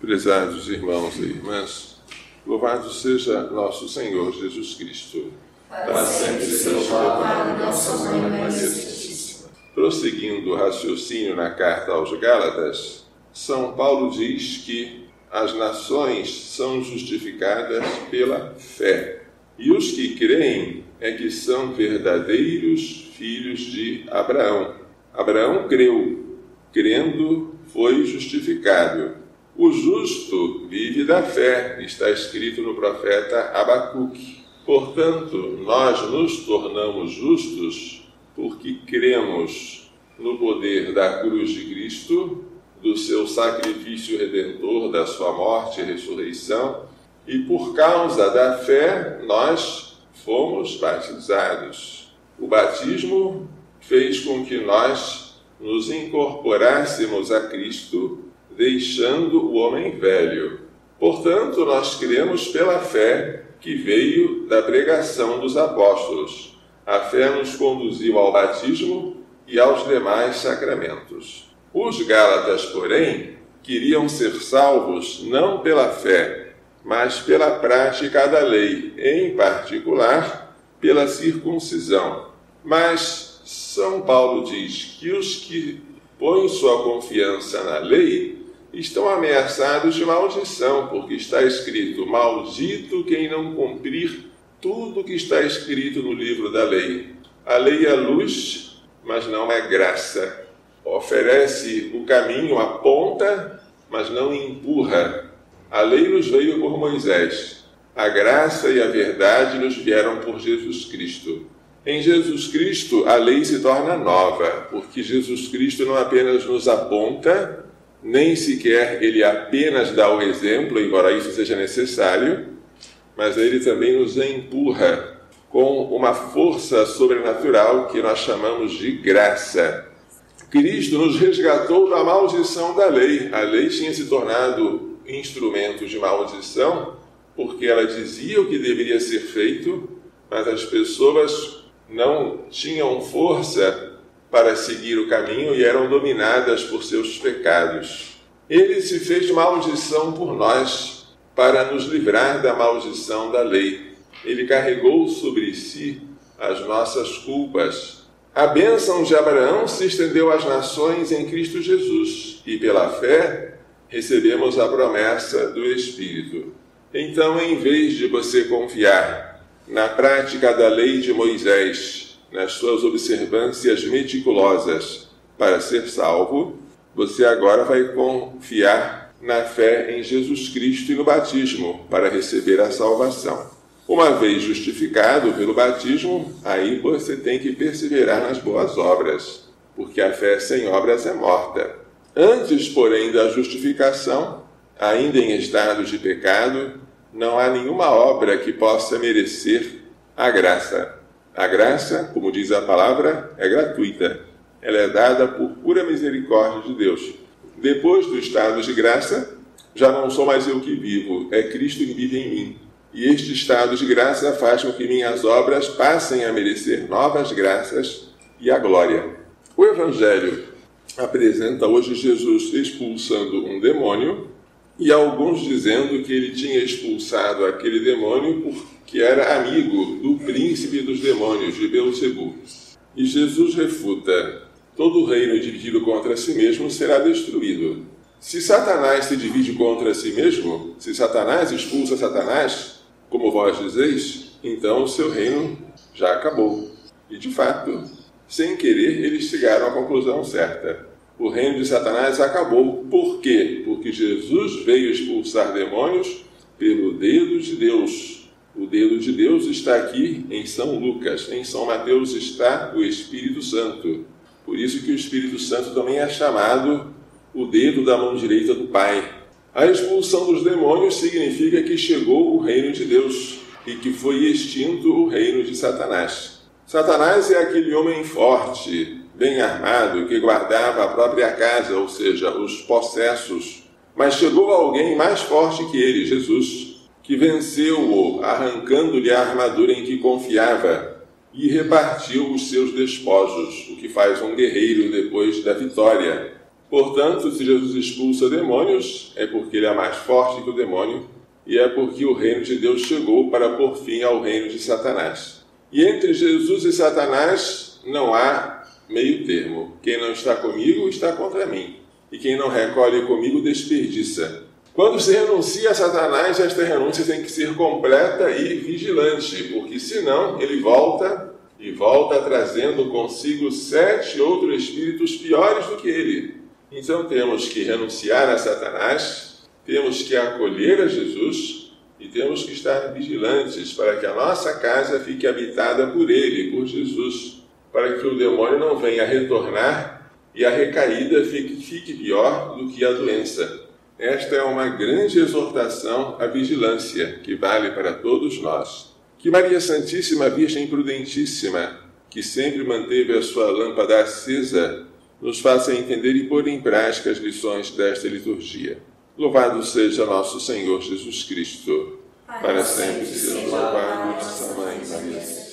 Prezados irmãos e irmãs, louvado seja nosso Senhor Jesus Cristo. Para sempre seja louvado nossa Mãe Maria Santíssima. Prosseguindo o raciocínio na carta aos Gálatas, São Paulo diz que as nações são justificadas pela fé. E os que creem é que são verdadeiros filhos de Abraão. Abraão creu, crendo foi justificado. O justo vive da fé, está escrito no profeta Abacuque. Portanto, nós nos tornamos justos porque cremos no poder da cruz de Cristo, do seu sacrifício redentor, da sua morte e ressurreição, e por causa da fé nós fomos batizados. O batismo fez com que nós nos incorporássemos a Cristo, deixando o homem velho. Portanto, nós cremos pela fé que veio da pregação dos apóstolos. A fé nos conduziu ao batismo e aos demais sacramentos. Os Gálatas, porém, queriam ser salvos não pela fé, mas pela prática da lei, em particular, pela circuncisão. Mas São Paulo diz que os que põem sua confiança na lei estão ameaçados de maldição, porque está escrito: maldito quem não cumprir tudo que está escrito no livro da lei. A lei é luz, mas não é graça. Oferece o caminho, aponta, mas não empurra. A lei nos veio por Moisés. A graça e a verdade nos vieram por Jesus Cristo. Em Jesus Cristo, a lei se torna nova, porque Jesus Cristo não apenas nos aponta, nem sequer ele apenas dá o exemplo, embora isso seja necessário, mas ele também nos empurra com uma força sobrenatural que nós chamamos de graça. Cristo nos resgatou da maldição da lei. A lei tinha se tornado instrumento de maldição, porque ela dizia o que deveria ser feito, mas as pessoas não tinham força para seguir o caminho e eram dominadas por seus pecados. Ele se fez maldição por nós, para nos livrar da maldição da lei. Ele carregou sobre si as nossas culpas. A bênção de Abraão se estendeu às nações em Cristo Jesus, e pela fé recebemos a promessa do Espírito. Então, em vez de você confiar na prática da lei de Moisés, nas suas observâncias meticulosas para ser salvo, você agora vai confiar na fé em Jesus Cristo e no batismo para receber a salvação. Uma vez justificado pelo batismo, aí você tem que perseverar nas boas obras, porque a fé sem obras é morta. Antes, porém, da justificação, ainda em estado de pecado, não há nenhuma obra que possa merecer a graça. A graça, como diz a palavra, é gratuita. Ela é dada por pura misericórdia de Deus. Depois do estado de graça, já não sou mais eu que vivo, é Cristo que vive em mim. E este estado de graça faz com que minhas obras passem a merecer novas graças e a glória. O Evangelho apresenta hoje Jesus expulsando um demônio, e alguns dizendo que ele tinha expulsado aquele demônio porque era amigo do príncipe dos demônios, de Beelzebu. E Jesus refuta: todo reino dividido contra si mesmo será destruído. Se Satanás se divide contra si mesmo, se Satanás expulsa Satanás, como vós dizeis, então o seu reino já acabou. E de fato, sem querer, eles chegaram à conclusão certa. O reino de Satanás acabou. Por quê? Porque Jesus veio expulsar demônios pelo dedo de Deus. O dedo de Deus está aqui em São Lucas. Em São Mateus está o Espírito Santo. Por isso que o Espírito Santo também é chamado o dedo da mão direita do Pai. A expulsão dos demônios significa que chegou o reino de Deus e que foi extinto o reino de Satanás. Satanás é aquele homem forte, bem armado, que guardava a própria casa, ou seja, os possessos. Mas chegou alguém mais forte que ele, Jesus, que venceu-o, arrancando-lhe a armadura em que confiava, e repartiu os seus despojos, o que faz um guerreiro depois da vitória. Portanto, se Jesus expulsa demônios, é porque ele é mais forte que o demônio, e é porque o reino de Deus chegou para pôr fim ao reino de Satanás. E entre Jesus e Satanás não há meio termo. Quem não está comigo está contra mim, e quem não recolhe comigo desperdiça. Quando se renuncia a Satanás, esta renúncia tem que ser completa e vigilante, porque senão ele volta trazendo consigo 7 outros espíritos piores do que ele. Então temos que renunciar a Satanás, temos que acolher a Jesus e temos que estar vigilantes para que a nossa casa fique habitada por ele, por Jesus, para que o demônio não venha retornar e a recaída fique pior do que a doença. Esta é uma grande exortação à vigilância, que vale para todos nós. Que Maria Santíssima Virgem Prudentíssima, que sempre manteve a sua lâmpada acesa, nos faça entender e pôr em prática as lições desta liturgia. Louvado seja nosso Senhor Jesus Cristo. Para sempre seja louvado nossa Mãe Maria Santíssima.